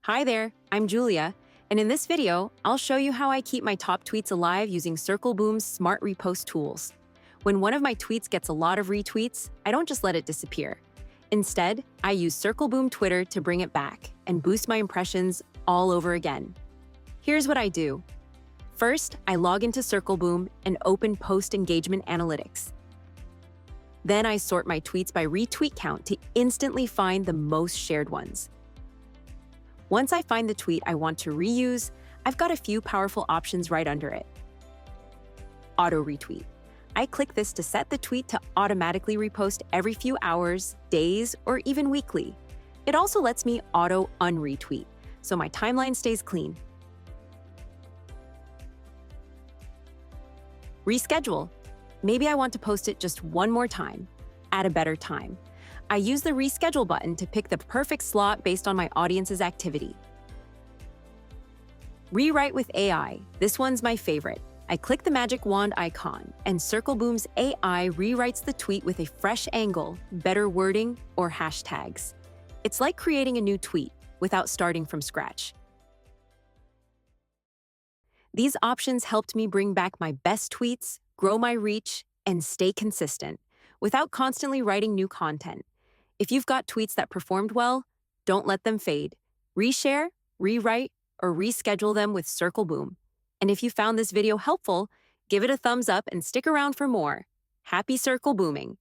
Hi there, I'm Julia, and in this video, I'll show you how I keep my top tweets alive using Circleboom's smart repost tools. When one of my tweets gets a lot of retweets, I don't just let it disappear. Instead, I use Circleboom Twitter to bring it back and boost my impressions all over again. Here's what I do. First, I log into Circleboom and open Post Engagement Analytics. Then I sort my tweets by retweet count to instantly find the most shared ones. Once I find the tweet I want to reuse, I've got a few powerful options right under it. Auto Retweet. I click this to set the tweet to automatically repost every few hours, days, or even weekly. It also lets me auto unretweet, so my timeline stays clean. Reschedule. Maybe I want to post it just one more time, at a better time. I use the reschedule button to pick the perfect slot based on my audience's activity. Rewrite with AI. This one's my favorite. I click the magic wand icon, and Circleboom's AI rewrites the tweet with a fresh angle, better wording, or hashtags. It's like creating a new tweet without starting from scratch. These options helped me bring back my best tweets, grow my reach, and stay consistent without constantly writing new content. If you've got tweets that performed well, don't let them fade. Reshare, rewrite, or reschedule them with Circleboom. And if you found this video helpful, give it a thumbs up and stick around for more. Happy Circlebooming!